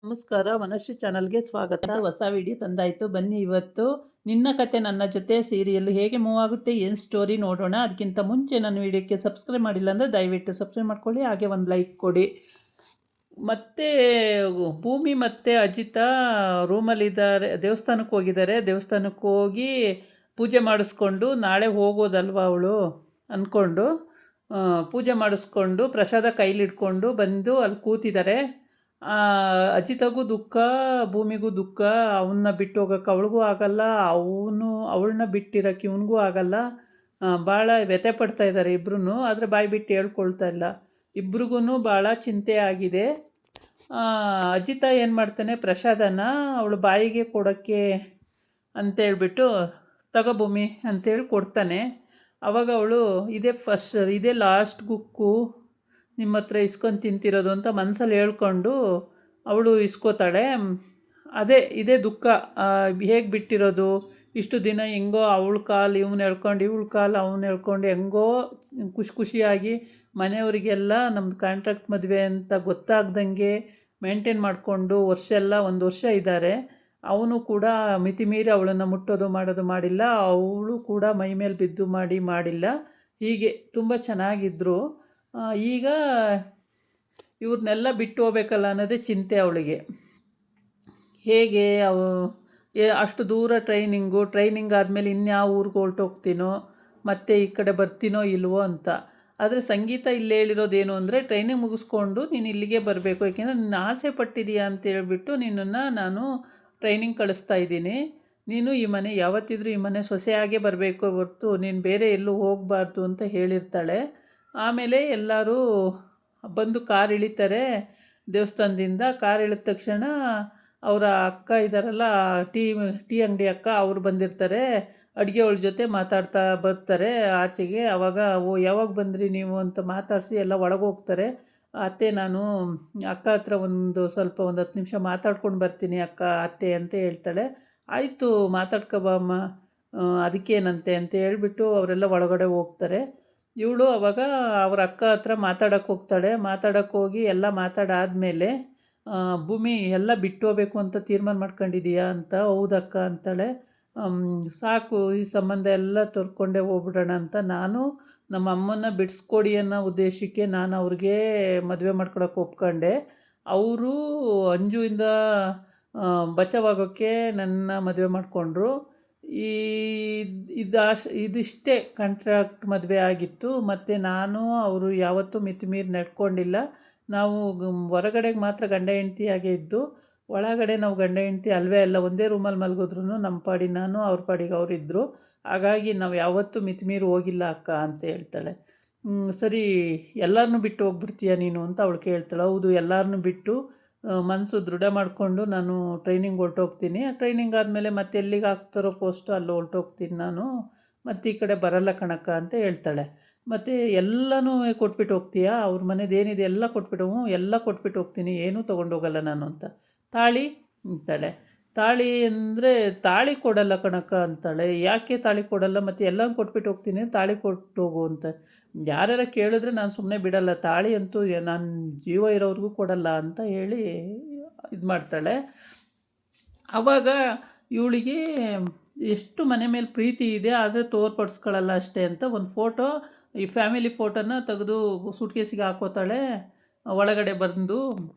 ನಮಸ್ಕಾರ, ವನಶ್ರೀ ಚಾನಲ್ಗೆ ಸ್ವಾಗತ. ಹೊಸ ವಿಡಿಯೋ ತಂದಾಯಿತು. ಬನ್ನಿ ಇವತ್ತು ನಿನ್ನ ಕತೆ ನನ್ನ ಜೊತೆ ಸೀರಿಯಲ್ ಹೇಗೆ ಮೂವ್ ಆಗುತ್ತೆ, ಏನು ಸ್ಟೋರಿ ನೋಡೋಣ. ಅದಕ್ಕಿಂತ ಮುಂಚೆ ನನ್ನ ವಿಡಿಯೋಕ್ಕೆ ಸಬ್ಸ್ಕ್ರೈಬ್ ಮಾಡಿಲ್ಲ ಅಂದರೆ ದಯವಿಟ್ಟು ಸಬ್ಸ್ಕ್ರೈಬ್ ಮಾಡ್ಕೊಳ್ಳಿ, ಹಾಗೆ ಒಂದು ಲೈಕ್ ಕೊಡಿ. ಮತ್ತು ಭೂಮಿ ಮತ್ತು ಅಜಿತಾ ರೂಮಲ್ಲಿದ್ದಾರೆ, ದೇವಸ್ಥಾನಕ್ಕೆ ಹೋಗಿದ್ದಾರೆ. ದೇವಸ್ಥಾನಕ್ಕೆ ಹೋಗಿ ಪೂಜೆ ಮಾಡಿಸ್ಕೊಂಡು ನಾಳೆ ಹೋಗೋದಲ್ವ ಅವಳು ಅಂದ್ಕೊಂಡು ಪೂಜೆ ಮಾಡಿಸ್ಕೊಂಡು ಪ್ರಸಾದ ಕೈಲಿಡ್ಕೊಂಡು ಬಂದು ಅಲ್ಲಿ ಕೂತಿದ್ದಾರೆ. ಅಜಿತಗೂ ದುಃಖ, ಭೂಮಿಗೂ ದುಃಖ. ಅವನ್ನ ಬಿಟ್ಟು ಹೋಗೋಕ್ಕೆ ಅವಳಿಗೂ ಆಗಲ್ಲ, ಅವಳನ್ನ ಬಿಟ್ಟಿರೋಕ್ಕೆ ಇವನಿಗೂ ಆಗಲ್ಲ. ಭಾಳ ವ್ಯಥೆ ಪಡ್ತಾ ಇದ್ದಾರೆ ಇಬ್ಬರೂ. ಆದರೆ ಬಾಯಿ ಬಿಟ್ಟು ಹೇಳ್ಕೊಳ್ತಾ ಇಲ್ಲ. ಇಬ್ರಿಗೂ ಭಾಳ ಚಿಂತೆ ಆಗಿದೆ. ಅಜಿತ ಏನು ಮಾಡ್ತಾನೆ, ಪ್ರಸಾದನ ಅವಳು ಬಾಯಿಗೆ ಕೊಡೋಕ್ಕೆ ಅಂತೇಳ್ಬಿಟ್ಟು ತಗೋ ಭೂಮಿ ಅಂತೇಳಿ ಕೊಡ್ತಾನೆ. ಆವಾಗ ಅವಳು ಇದೇ ಲಾಸ್ಟ್ ಗುಕ್ಕು ನಿಮ್ಮ ಹತ್ರ ಇಸ್ಕೊಂಡು ತಿಂತಿರೋದು ಅಂತ ಮನಸ್ಸಲ್ಲಿ ಹೇಳ್ಕೊಂಡು ಅವಳು ಇಸ್ಕೋತಾಳೆ. ಇದೇ ದುಃಖ. ಹೇಗೆ ಬಿಟ್ಟಿರೋದು ಇಷ್ಟು ದಿನ, ಹೆಂಗೋ ಅವಳ ಕಾಲು ಇವನು ಹೇಳ್ಕೊಂಡು, ಇವಳ ಕಾಲು ಅವನು ಹೇಳ್ಕೊಂಡು, ಹೆಂಗೋ ಖುಷಿಯಾಗಿ ಮನೆಯವರಿಗೆಲ್ಲ ನಮ್ಮದು ಕಾಂಟ್ರಾಕ್ಟ್ ಮದುವೆ ಅಂತ ಗೊತ್ತಾಗ್ದಂಗೆ ಮೇಂಟೈನ್ ಮಾಡಿಕೊಂಡು ಒಂದು ವರ್ಷ ಇದ್ದಾರೆ. ಅವನು ಕೂಡ ಮಿತಿಮೀರಿ ಅವಳನ್ನು ಮುಟ್ಟೋದು ಮಾಡೋದು ಮಾಡಿಲ್ಲ, ಅವಳು ಕೂಡ ಮೈ ಮೇಲೆ ಬಿದ್ದು ಮಾಡಿಲ್ಲ. ಹೀಗೆ ತುಂಬ ಚೆನ್ನಾಗಿದ್ದರು. ಈಗ ಇವ್ರನ್ನೆಲ್ಲ ಬಿಟ್ಟು ಹೋಗ್ಬೇಕಲ್ಲ ಅನ್ನೋದೇ ಚಿಂತೆ ಅವಳಿಗೆ. ಹೇಗೆ ಅಷ್ಟು ದೂರ ಟ್ರೈನಿಂಗ್ ಆದಮೇಲೆ ಇನ್ಯಾವ ಊರಿಗೆ ಹೊರಟೋಗ್ತೀನೋ, ಮತ್ತೆ ಈ ಕಡೆ ಬರ್ತೀನೋ ಇಲ್ವೋ ಅಂತ. ಆದರೆ ಸಂಗೀತ ಇಲ್ಲಿ ಹೇಳಿರೋದೇನು ಅಂದರೆ, ಟ್ರೈನಿಂಗ್ ಮುಗಿಸ್ಕೊಂಡು ನೀನು ಇಲ್ಲಿಗೆ ಬರಬೇಕು, ಏಕೆಂದರೆ ನೀನು ಆಸೆ ಪಟ್ಟಿದೀಯಾ ಅಂತ ಹೇಳ್ಬಿಟ್ಟು ನಿನ್ನನ್ನು ನಾನು ಟ್ರೈನಿಂಗ್ ಕಳಿಸ್ತಾ ಇದ್ದೀನಿ. ನೀನು ಈ ಮನೆ ಯಾವತ್ತಿದ್ರೂ ಈ ಮನೆ ಸೊಸೆಯಾಗೇ ಬರಬೇಕು ಹೊರತು ನೀನು ಬೇರೆ ಎಲ್ಲೂ ಹೋಗಬಾರ್ದು ಅಂತ ಹೇಳಿರ್ತಾಳೆ. ಆಮೇಲೆ ಎಲ್ಲರೂ ಬಂದು ಕಾರ್ ಇಳಿತಾರೆ ದೇವಸ್ಥಾನದಿಂದ. ಕಾರ್ ಇಳಿದ ತಕ್ಷಣ ಅವರ ಅಕ್ಕ ಇದ್ದಾರಲ್ಲ, ಟೀ ಅಂಗಡಿ ಅಕ್ಕ, ಅವರು ಬಂದಿರ್ತಾರೆ. ಅಡುಗೆ ಅವಳ ಜೊತೆ ಮಾತಾಡ್ತಾ ಬರ್ತಾರೆ ಆಚೆಗೆ. ಆವಾಗ ಯಾವಾಗ ಬಂದ್ರಿ ನೀವು ಅಂತ ಮಾತಾಡಿಸಿ ಎಲ್ಲ ಒಳಗೆ ಹೋಗ್ತಾರೆ. ಅತ್ತೆ, ನಾನು ಅಕ್ಕ ಹತ್ರ ಒಂದು 10 ನಿಮಿಷ ಮಾತಾಡ್ಕೊಂಡು ಬರ್ತೀನಿ ಅತ್ತೆ ಅಂತ ಹೇಳ್ತಾಳೆ. ಆಯಿತು, ಮಾತಾಡ್ಕೊಬಮ್ಮ, ಅದಕ್ಕೇನಂತೆ ಅಂತ ಹೇಳ್ಬಿಟ್ಟು ಅವರೆಲ್ಲ ಒಳಗಡೆ ಹೋಗ್ತಾರೆ. ಇವಳು ಅವಾಗ ಅವ್ರ ಅಕ್ಕ ಹತ್ರ ಮಾತಾಡೋಕ್ಕೆ ಹೋಗ್ತಾಳೆ. ಮಾತಾಡೋಕ್ಕೆ ಹೋಗಿ ಎಲ್ಲ ಮಾತಾಡಾದಮೇಲೆ, ಭೂಮಿ ಎಲ್ಲ ಬಿಟ್ಟು ಹೋಗ್ಬೇಕು ಅಂತ ತೀರ್ಮಾನ ಮಾಡ್ಕೊಂಡಿದ್ದೀಯಾ ಅಂತ. ಹೌದಕ್ಕ ಅಂತಾಳೆ. ಸಾಕು, ಈ ಸಂಬಂಧ ಎಲ್ಲ ತೊರ್ಕೊಂಡೇ ಹೋಗ್ಬಿಡೋಣ ಅಂತ. ನಾನು ನಮ್ಮ ಅಮ್ಮನ್ನ ಬಿಡಿಸ್ಕೊಡಿ ಅನ್ನೋ ಉದ್ದೇಶಕ್ಕೆ ನಾನು ಅವ್ರಿಗೆ ಮದುವೆ ಮಾಡ್ಕೊಳಕ್ಕೆ ಒಪ್ಕೊಂಡೆ. ಅವರು ಅಂಜುವಿಂದ ಬಚಾವಾಗೋಕ್ಕೆ ನನ್ನ ಮದುವೆ ಮಾಡಿಕೊಂಡ್ರು. ಇದಿಷ್ಟೇ ಕಾಂಟ್ರಾಕ್ಟ್ ಮದುವೆ ಆಗಿತ್ತು. ಮತ್ತು ಅವರು ಯಾವತ್ತೂ ಮಿತಿಮೀರಿ ನಡ್ಕೊಂಡಿಲ್ಲ. ನಾವು ಹೊರಗಡೆಗೆ ಮಾತ್ರ ಗಂಡ ಹೆಂಡ್ತಿಯಾಗೇ ಇದ್ದು, ಒಳಗಡೆ ನಾವು ಗಂಡ ಹೆಂಡ್ತಿ ಅಲ್ವೇ ಅಲ್ಲ. ಒಂದೇ ರೂಮಲ್ಲಿ ಮಲಗಿದ್ರು ನಮ್ಮ ಪಾಡಿಗೆ ನಾನು, ಅವ್ರ ಪಾಡಿಗೆ ಅವರಿದ್ದರು. ಹಾಗಾಗಿ ನಾವು ಯಾವತ್ತೂ ಮಿತಿಮೀರಿ ಹೋಗಿಲ್ಲ ಅಕ್ಕ ಅಂತ ಹೇಳ್ತಾಳೆ. ಸರಿ, ಎಲ್ಲರನ್ನೂ ಬಿಟ್ಟು ಹೋಗ್ಬಿಡ್ತೀಯ ನೀನು ಅಂತ ಅವಳು ಕೇಳ್ತಾಳೆ. ಹೌದು, ಎಲ್ಲರನ್ನೂ ಬಿಟ್ಟು ಮನಸ್ಸು ದೃಢ ಮಾಡಿಕೊಂಡು ನಾನು ಟ್ರೈನಿಂಗ್ ಹೊರಟೋಗ್ತೀನಿ. ಟ್ರೈನಿಂಗ್ ಆದಮೇಲೆ ಮತ್ತೆ ಎಲ್ಲಿಗೆ ಹಾಕ್ತಾರೋ ಪೋಸ್ಟು ಅಲ್ಲಿ ಹೊರಟೋಗ್ತೀನಿ ನಾನು, ಮತ್ತು ಈ ಕಡೆ ಬರಲ್ಲ ಕಣಕ್ಕ ಅಂತ ಹೇಳ್ತಾಳೆ. ಮತ್ತು ಎಲ್ಲನೂ ಕೊಟ್ಬಿಟ್ಟು ಹೋಗ್ತೀಯಾ, ಅವ್ರ ಮನೇದೇನಿದೆ ಎಲ್ಲ ಕೊಟ್ಬಿಟ್ಟು? ಎಲ್ಲ ಕೊಟ್ಬಿಟ್ಟು ಹೋಗ್ತೀನಿ, ಏನೂ ತೊಗೊಂಡೋಗಲ್ಲ ನಾನು ಅಂತ. ತಾಳಿ ಅಂತಾಳೆ. ತಾಳಿ ಅಂದರೆ ತಾಳಿ ಕೊಡಲ್ಲ ಕಣಕ್ಕ ಅಂತಾಳೆ. ಯಾಕೆ ತಾಳಿ ಕೊಡಲ್ಲ? ಮತ್ತು ಎಲ್ಲನೂ ಕೊಟ್ಬಿಟ್ಟು ಹೋಗ್ತೀನಿ, ತಾಳಿ ಕೊಟ್ಟು ಹೋಗು ಅಂತ. ಯಾರ್ಯಾರ ಕೇಳಿದ್ರೆ ನಾನು ಸುಮ್ಮನೆ ಬಿಡಲ್ಲ, ತಾಳಿ ಅಂತೂ ನಾನು ಜೀವ ಇರೋವ್ರಿಗೂ ಕೊಡಲ್ಲ ಅಂತ ಹೇಳಿ ಇದು ಮಾಡ್ತಾಳೆ. ಆವಾಗ ಇವಳಿಗೆ ಎಷ್ಟು ಮನೆ ಮೇಲೆ ಪ್ರೀತಿ ಇದೆ, ಆದರೆ ತೋರ್ಪಡಿಸ್ಕೊಳ್ಳಲ್ಲ ಅಷ್ಟೇ ಅಂತ ಒಂದು ಫೋಟೋ, ಈ ಫ್ಯಾಮಿಲಿ ಫೋಟೋನ ತೆಗೆದು ಸೂಟ್ಕೇಸಿಗೆ ಹಾಕೋತಾಳೆ ಒಳಗಡೆ ಬಂದು.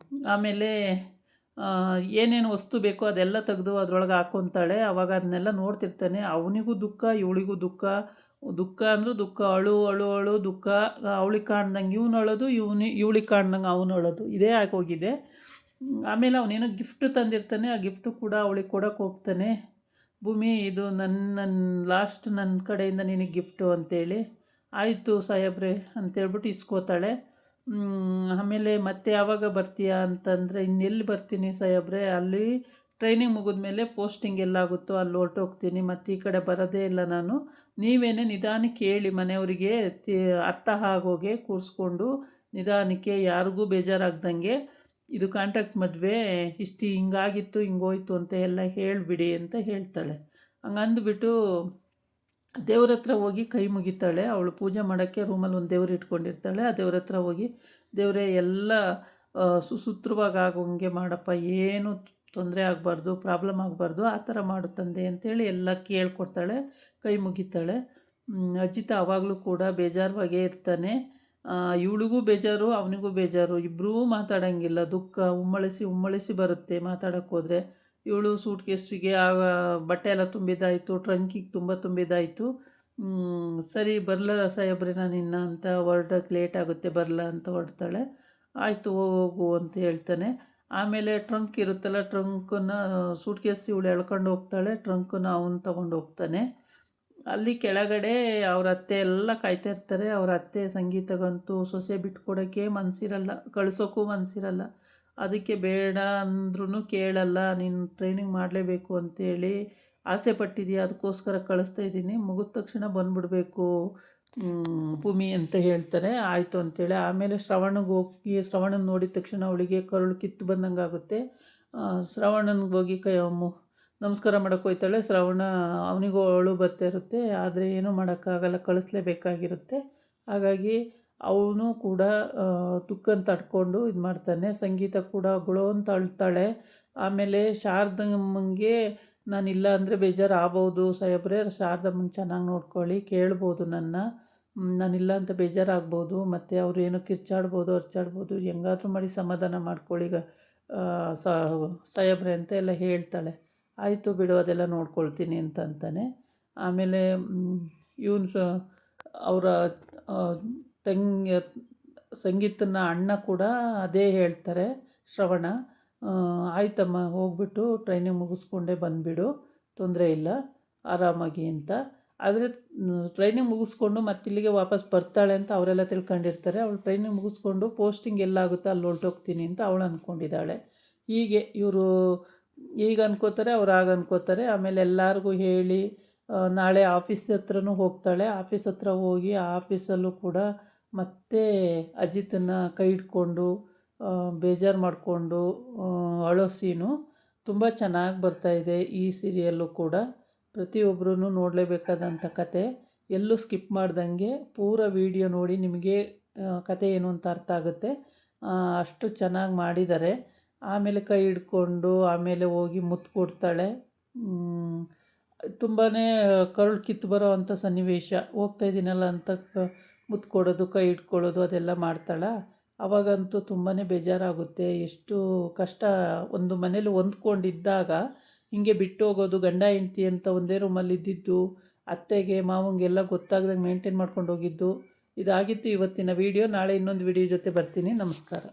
ಆಮೇಲೆ ಏನೇನು ವಸ್ತು ಬೇಕೋ ಅದೆಲ್ಲ ತೆಗೆದು ಅದರೊಳಗೆ ಹಾಕ್ಕೊತಾಳೆ. ಆವಾಗ ಅದನ್ನೆಲ್ಲ ನೋಡ್ತಿರ್ತಾನೆ. ಅವನಿಗೂ ದುಃಖ, ಇವಳಿಗೂ ದುಃಖ. ಅಂದರೂ ದುಃಖ, ಅಳು ದುಃಖ. ಅವಳಿಗೆ ಕಾಣ್ದಂಗೆ ಇವನು ಅಳೋದು, ಇವಳಿಗೆ ಕಾಣ್ದಂಗೆ ಅವನು ಅಳೋದು, ಇದೇ ಆಗೋಗಿದೆ. ಆಮೇಲೆ ಅವನೇನೋ ಗಿಫ್ಟು ತಂದಿರ್ತಾನೆ. ಆ ಗಿಫ್ಟು ಕೂಡ ಅವಳಿಗೆ ಕೊಡೋಕೆ ಹೋಗ್ತಾನೆ. ಭೂಮಿ, ಇದು ನನ್ನ ಲಾಸ್ಟ್ ನನ್ನ ಕಡೆಯಿಂದ ನಿನಗೆ ಗಿಫ್ಟು ಅಂತೇಳಿ. ಆಯಿತು ಸಾಹೇಬ್ರೆ ಅಂತೇಳ್ಬಿಟ್ಟು ಇಸ್ಕೋತಾಳೆ. ಆಮೇಲೆ ಮತ್ತೆ ಯಾವಾಗ ಬರ್ತೀಯಾ ಅಂತಂದರೆ, ಇನ್ನೆಲ್ಲಿ ಬರ್ತೀನಿ ಸಾಹೇಬ್ರೆ, ಅಲ್ಲಿ ಟ್ರೈನಿಂಗ್ ಮುಗಿದ್ಮೇಲೆ ಪೋಸ್ಟಿಂಗ್ ಎಲ್ಲಾಗುತ್ತೋ ಅಲ್ಲಿ ಹೊರಟೋಗ್ತೀನಿ, ಮತ್ತು ಈ ಕಡೆ ಬರೋದೇ ಇಲ್ಲ ನಾನು. ನೀವೇನೇ ನಿಧಾನಕ್ಕೆ ಹೇಳಿ ಮನೆಯವರಿಗೆ, ಅರ್ಥ ಆಗೋಗೆ ಕೂರಿಸ್ಕೊಂಡು ನಿಧಾನಕ್ಕೆ, ಯಾರಿಗೂ ಬೇಜಾರಾಗ್ದಂಗೆ, ಇದು ಕಾಂಟ್ರಾಕ್ಟ್ ಮದುವೆ, ಹಿಂಗಾಗಿತ್ತು ಹಿಂಗೋಯ್ತು ಅಂತ ಎಲ್ಲ ಹೇಳಿಬಿಡಿ ಅಂತ ಹೇಳ್ತಾಳೆ. ಹಂಗಂದುಬಿಟ್ಟು ದೇವ್ರ ಹತ್ರ ಹೋಗಿ ಕೈ ಮುಗಿತಾಳೆ. ಅವಳು ಪೂಜೆ ಮಾಡೋಕ್ಕೆ ರೂಮಲ್ಲಿ ಒಂದು ದೇವ್ರು ಇಟ್ಕೊಂಡಿರ್ತಾಳೆ. ಆ ದೇವ್ರ ಹತ್ರ ಹೋಗಿ, ದೇವರೇ ಎಲ್ಲ ಸುಸೂತ್ರವಾಗಿ ಆಗೋಂಗೆ ಮಾಡಪ್ಪ, ಏನು ತೊಂದರೆ ಆಗಬಾರ್ದು, ಪ್ರಾಬ್ಲಮ್ ಆಗಬಾರ್ದು, ಆ ಥರ ಮಾಡು ತಂದೆ ಅಂತೇಳಿ ಎಲ್ಲ ಕೇಳ್ಕೊಡ್ತಾಳೆ, ಕೈ ಮುಗಿತಾಳೆ. ಅಜಿತ ಆವಾಗಲೂ ಕೂಡ ಬೇಜಾರವಾಗೇ ಇರ್ತಾನೆ. ಇವಳಿಗೂ ಬೇಜಾರು, ಅವನಿಗೂ ಬೇಜಾರು, ಇಬ್ಬರೂ ಮಾತಾಡೋಂಗಿಲ್ಲ. ದುಃಖ ಉಮ್ಮಳಿಸಿ ಬರುತ್ತೆ ಮಾತಾಡೋಕ್ಕೆ ಹೋದರೆ. ಇವಳು ಸೂಟ್ ಕೇಸಿಗೆ ಬಟ್ಟೆ ಎಲ್ಲ ತುಂಬಿದ್ದಾಯಿತು, ಟ್ರಂಕಿಗೆ ತುಂಬ ತುಂಬಿದ್ದಾಯಿತು. ಸರಿ ಬರಲ್ಲ ಸಾಹೇಬ್ರೆ ನಾನಿನ್ನ ಅಂತ ಹೊರಡೋಕ್ಕೆ ಲೇಟ್ ಆಗುತ್ತೆ, ಬರಲ್ಲ ಅಂತ ಹೊರಡ್ತಾಳೆ. ಆಯಿತು ಹೋಗು ಅಂತ ಹೇಳ್ತಾನೆ. ಆಮೇಲೆ ಟ್ರಂಕ್ ಇರುತ್ತಲ್ಲ, ಟ್ರಂಕನ್ನು ಸೂಟ್ ಕೇಸ್ ಇವಳು ಎಳ್ಕೊಂಡು ಹೋಗ್ತಾಳೆ, ಟ್ರಂಕನ್ನು ಅವನು ತೊಗೊಂಡು ಹೋಗ್ತಾನೆ. ಅಲ್ಲಿ ಕೆಳಗಡೆ ಅವ್ರ ಅತ್ತೆ ಎಲ್ಲ ಕಾಯ್ತಾ ಇರ್ತಾರೆ. ಅವ್ರ ಅತ್ತೆ ಸಂಗೀತಗಂತೂ ಸೊಸೆ ಬಿಟ್ಕೊಡೋಕ್ಕೆ ಮನಸ್ಸಿರಲ್ಲ, ಕಳಿಸೋಕ್ಕೂ ಮನಸ್ಸಿರಲ್ಲ. ಅದಕ್ಕೆ ಬೇಡ ಅಂದ್ರೂ ಕೇಳಲ್ಲ, ನೀನು ಟ್ರೈನಿಂಗ್ ಮಾಡಲೇಬೇಕು ಅಂತೇಳಿ ಆಸೆ ಪಟ್ಟಿದ್ದೀಯ, ಅದಕ್ಕೋಸ್ಕರ ಕಳಿಸ್ತಾ ಇದ್ದೀನಿ, ಮುಗಿದ ತಕ್ಷಣ ಬಂದುಬಿಡ್ಬೇಕು ಭೂಮಿ ಅಂತ ಹೇಳ್ತಾರೆ. ಆಯಿತು ಅಂತೇಳಿ ಆಮೇಲೆ ಶ್ರವಣನ ನೋಡಿದ ತಕ್ಷಣ ಅವಳಿಗೆ ಕರುಳು ಕಿತ್ತು ಬಂದಂಗೆ ಆಗುತ್ತೆ. ಶ್ರವಣನಿಗೆ ಹೋಗಿ ನಮಸ್ಕಾರ ಮಾಡೋಕ್ಕೆ ಹೋಗ್ತಾಳೆ. ಶ್ರವಣ ಅವನಿಗೂ ಅಳು ಬರ್ತಾ ಇರುತ್ತೆ, ಆದರೆ ಏನೂ ಮಾಡೋಕ್ಕಾಗಲ್ಲ, ಕಳಿಸ್ಲೇಬೇಕಾಗಿರುತ್ತೆ. ಹಾಗಾಗಿ ಅವನು ಕೂಡ ದುಃಖನ ತಡ್ಕೊಂಡು ಇದು ಮಾಡ್ತಾನೆ. ಸಂಗೀತ ಕೂಡ ಗುಳೋ ಅಂತ ಅಳ್ತಾಳೆ. ಆಮೇಲೆ ಶಾರದಮ್ಮಂಗೆ ನಾನಿಲ್ಲ ಅಂದರೆ ಬೇಜಾರು ಆಗ್ಬೋದು ಸಾಹೇಬ್ರೆ, ಶಾರದಮ್ಮನ ಚೆನ್ನಾಗಿ ನೋಡ್ಕೊಳ್ಳಿ, ಕೇಳ್ಬೋದು ನಾನಿಲ್ಲ ಅಂತ ಬೇಜಾರಾಗ್ಬೋದು, ಮತ್ತು ಅವರು ಏನೋ ಕಿರ್ಚಾಡ್ಬೋದು ಅರ್ಚಾಡ್ಬೋದು, ಹೆಂಗಾದ್ರೂ ಮಾಡಿ ಸಮಾಧಾನ ಮಾಡ್ಕೊಳ್ಳಿ ಸಾಹೇಬ್ರೆ ಅಂತ ಎಲ್ಲ ಹೇಳ್ತಾಳೆ. ಆಯಿತು ಬಿಡು, ಅದೆಲ್ಲ ನೋಡ್ಕೊಳ್ತೀನಿ ಅಂತ ಅಂತಾನೆ. ಆಮೇಲೆ ಇವನು ಅವರ ಸಂಗೀತನ ಅಣ್ಣ ಕೂಡ ಅದೇ ಹೇಳ್ತಾರೆ, ಶ್ರವಣ. ಆಯ್ತಮ್ಮ ಹೋಗ್ಬಿಟ್ಟು ಟ್ರೈನಿಂಗ್ ಮುಗಿಸ್ಕೊಂಡೇ ಬಂದುಬಿಡು, ತೊಂದರೆ ಇಲ್ಲ, ಆರಾಮಾಗಿ ಅಂತ. ಆದರೆ ಟ್ರೈನಿಂಗ್ ಮುಗಿಸ್ಕೊಂಡು ಮತ್ತೆ ಇಲ್ಲಿಗೆ ವಾಪಸ್ ಬರ್ತಾಳೆ ಅಂತ ಅವರೆಲ್ಲ ತಿಳ್ಕೊಂಡಿರ್ತಾರೆ. ಅವಳು ಟ್ರೈನಿಂಗ್ ಮುಗಿಸ್ಕೊಂಡು ಪೋಸ್ಟಿಂಗ್ ಎಲ್ಲಾಗುತ್ತೋ ಅಲ್ಲಿ ಹೊರಟೋಗ್ತೀನಿ ಅಂತ ಅವಳು ಅಂದ್ಕೊಂಡಿದ್ದಾಳೆ. ಹೀಗೆ ಇವರು ಈಗ ಅನ್ಕೋತಾರೆ, ಅವ್ರು ಆಗ ಅನ್ಕೋತಾರೆ. ಆಮೇಲೆ ಎಲ್ಲರಿಗೂ ಹೇಳಿ ನಾಳೆ ಆಫೀಸ್ ಹತ್ರನೂ ಹೋಗ್ತಾಳೆ. ಆಫೀಸ್ ಹತ್ರ ಹೋಗಿ ಆಫೀಸಲ್ಲೂ ಕೂಡ ಮತ್ತೆ ಅಜಿತನ್ನು ಕೈ ಹಿಡ್ಕೊಂಡು ಬೇಜಾರು ಮಾಡಿಕೊಂಡು ಅಳೋ ಸೀನು ತುಂಬ ಚೆನ್ನಾಗಿ ಬರ್ತಾಯಿದೆ ಈ ಸೀರಿಯಲ್ಲು ಕೂಡ. ಪ್ರತಿಯೊಬ್ಬರೂ ನೋಡಲೇಬೇಕಾದಂಥ ಕತೆ, ಎಲ್ಲೂ ಸ್ಕಿಪ್ ಮಾಡ್ದಂಗೆ ಪೂರ ವಿಡಿಯೋ ನೋಡಿ ನಿಮಗೆ ಕತೆ ಏನು ಅಂತ ಅರ್ಥ ಆಗುತ್ತೆ. ಅಷ್ಟು ಚೆನ್ನಾಗಿ ಮಾಡಿದ್ದಾರೆ. ಆಮೇಲೆ ಕೈ ಹಿಡ್ಕೊಂಡು ಆಮೇಲೆ ಹೋಗಿ ಮುತ್ತು ಕೊಡ್ತಾಳೆ. ತುಂಬಾ ಕರುಳು ಕಿತ್ತು ಬರೋ ಅಂಥ ಸನ್ನಿವೇಶ. ಹೋಗ್ತಾಯಿದ್ದೀನಲ್ಲ ಅಂತ ಮುತ್ತು ಕೊಡೋದು, ಕೈ ಹಿಡ್ಕೊಳ್ಳೋದು ಅದೆಲ್ಲ ಮಾಡ್ತಾಳೆ. ಆವಾಗಂತೂ ತುಂಬಾ ಬೇಜಾರಾಗುತ್ತೆ. ಎಷ್ಟು ಕಷ್ಟ, ಒಂದು ಮನೇಲಿ ಹೊಂದ್ಕೊಂಡಿದ್ದಾಗ ಹೀಗೆ ಬಿಟ್ಟು ಹೋಗೋದು, ಗಂಡ ಹೆಂಡ್ತಿ ಅಂತ ಒಂದೇ ರೂಮಲ್ಲಿ ಇದ್ದಿದ್ದು, ಅತ್ತೆಗೆ ಮಾವಂಗೆಲ್ಲ ಗೊತ್ತಾಗ್ದಂಗೆ ಮೇಂಟೈನ್ ಮಾಡ್ಕೊಂಡು ಹೋಗಿದ್ದು. ಇದಾಗಿತ್ತು ಇವತ್ತಿನ ವಿಡಿಯೋ. ನಾಳೆ ಇನ್ನೊಂದು ವಿಡಿಯೋ ಜೊತೆ ಬರ್ತೀನಿ. ನಮಸ್ಕಾರ.